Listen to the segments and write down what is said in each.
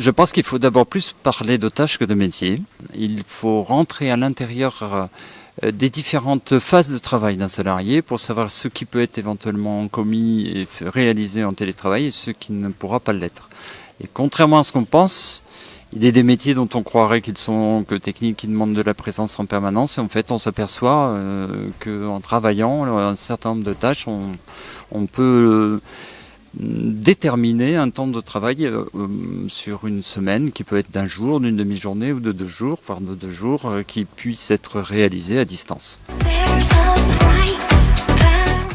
Je pense qu'il faut d'abord plus parler de tâches que de métiers. Il faut rentrer à l'intérieur des différentes phases de travail d'un salarié pour savoir ce qui peut être éventuellement commis et réalisé en télétravail et ce qui ne pourra pas l'être. Et contrairement à ce qu'on pense, il y a des métiers dont on croirait qu'ils sont que techniques, qui demandent de la présence en permanence. Et en fait, on s'aperçoit qu'en travaillant un certain nombre de tâches, on peut déterminer un temps de travail sur une semaine qui peut être d'un jour, d'une demi-journée ou de 2 jours, voire de 2 jours, qui puisse être réalisé à distance.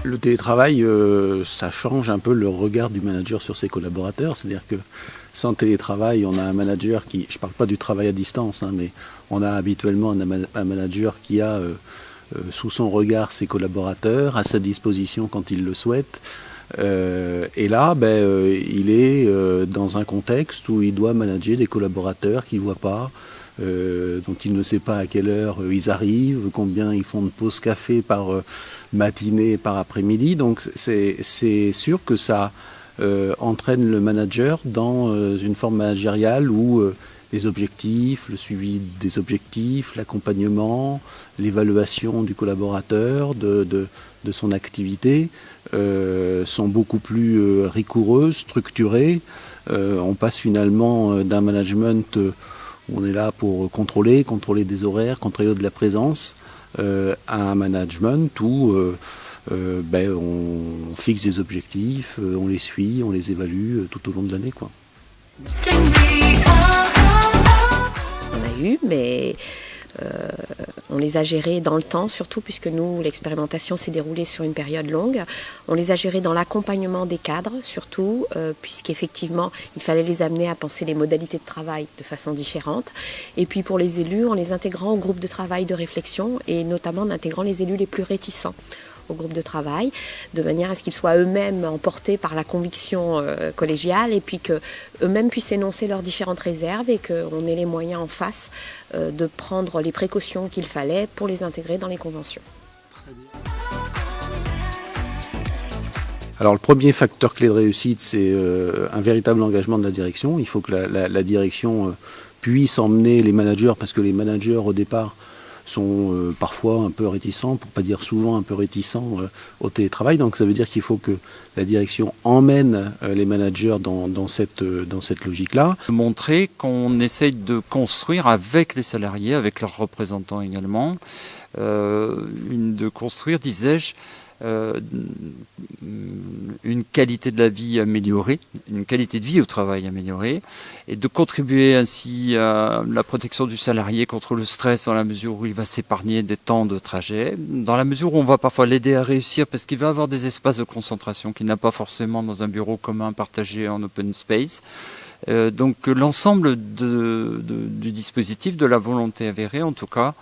Le télétravail, ça change un peu le regard du manager sur ses collaborateurs. C'est-à-dire que sans télétravail, on a un manager qui, je ne parle pas du travail à distance, mais on a habituellement un manager qui a sous son regard ses collaborateurs, à sa disposition quand il le souhaite. Et là, il est dans un contexte où il doit manager des collaborateurs qu'il ne voit pas, dont il ne sait pas à quelle heure ils arrivent, combien ils font de pause café par matinée et par après-midi. Donc c'est sûr que ça entraîne le manager dans une forme managériale où les objectifs, le suivi des objectifs, l'accompagnement, l'évaluation du collaborateur, de son activité sont beaucoup plus rigoureuses, structurées. On passe finalement d'un management où on est là pour contrôler des horaires, contrôler de la présence, à un management où on fixe des objectifs, on les suit, on les évalue tout au long de l'année, quoi. On a eu, mais on les a gérés dans le temps, surtout puisque nous, l'expérimentation s'est déroulée sur une période longue. On les a gérés dans l'accompagnement des cadres, surtout, puisqu'effectivement, il fallait les amener à penser les modalités de travail de façon différente. Et puis pour les élus, en les intégrant au groupe de travail de réflexion, et notamment en intégrant les élus les plus réticents au groupe de travail, de manière à ce qu'ils soient eux-mêmes emportés par la conviction collégiale et puis qu'eux-mêmes puissent énoncer leurs différentes réserves et qu'on ait les moyens en face de prendre les précautions qu'il fallait pour les intégrer dans les conventions. Alors le premier facteur clé de réussite, c'est un véritable engagement de la direction. Il faut que la direction puisse emmener les managers, parce que les managers au départ sont parfois un peu réticents, pour ne pas dire souvent un peu réticents au télétravail. Donc ça veut dire qu'il faut que la direction emmène les managers dans cette logique-là. Montrer qu'on essaye de construire avec les salariés, avec leurs représentants également, de construire, disais-je, une qualité de la vie améliorée, une qualité de vie au travail améliorée, et de contribuer ainsi à la protection du salarié contre le stress dans la mesure où il va s'épargner des temps de trajet, dans la mesure où on va parfois l'aider à réussir parce qu'il va avoir des espaces de concentration qu'il n'a pas forcément dans un bureau commun partagé en open space. Donc l'ensemble du dispositif, de la volonté avérée en tout cas,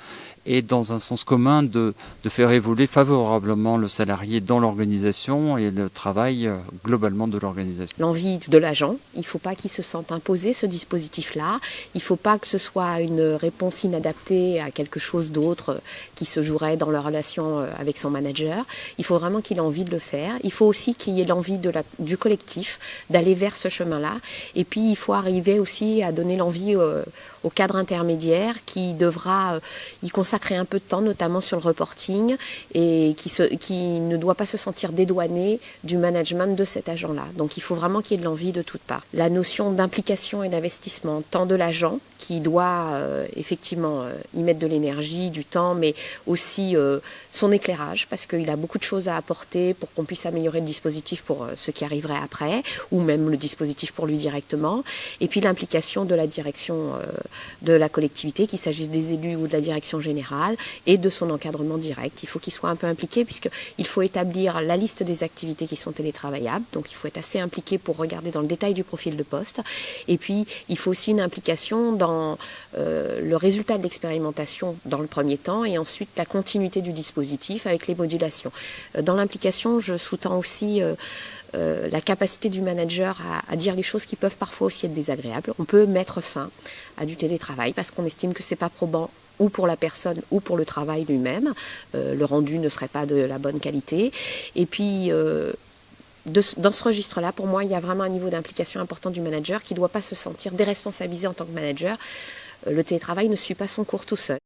et dans un sens commun de faire évoluer favorablement le salarié dans l'organisation et le travail globalement de l'organisation. L'envie de l'agent, il ne faut pas qu'il se sente imposer ce dispositif-là, il ne faut pas que ce soit une réponse inadaptée à quelque chose d'autre qui se jouerait dans la relation avec son manager. Il faut vraiment qu'il ait envie de le faire. Il faut aussi qu'il y ait l'envie du collectif d'aller vers ce chemin-là. Et puis il faut arriver aussi à donner l'envie au cadre intermédiaire qui devra y consacrer un peu de temps, notamment sur le reporting, et qui ne doit pas se sentir dédouané du management de cet agent-là. Donc il faut vraiment qu'il y ait de l'envie de toutes parts. La notion d'implication et d'investissement, tant de l'agent, qui doit effectivement y mettre de l'énergie, du temps, mais aussi son éclairage, parce qu'il a beaucoup de choses à apporter pour qu'on puisse améliorer le dispositif pour ceux qui arriveraient après, ou même le dispositif pour lui directement. Et puis l'implication de la direction de la collectivité, qu'il s'agisse des élus ou de la direction générale, et de son encadrement direct. Il faut qu'il soit un peu impliqué, puisqu'il faut établir la liste des activités qui sont télétravaillables, donc il faut être assez impliqué pour regarder dans le détail du profil de poste. Et puis il faut aussi une implication dans le résultat de l'expérimentation dans le premier temps, et ensuite la continuité du dispositif avec les modulations. Dans l'implication, je sous-tends aussi la capacité du manager à dire les choses qui peuvent parfois aussi être désagréables. On peut mettre fin à du télétravail parce qu'on estime que c'est pas probant ou pour la personne ou pour le travail lui-même. Le rendu ne serait pas de la bonne qualité. Et puis dans ce registre-là, pour moi, il y a vraiment un niveau d'implication important du manager qui ne doit pas se sentir déresponsabilisé en tant que manager. Le télétravail ne suit pas son cours tout seul.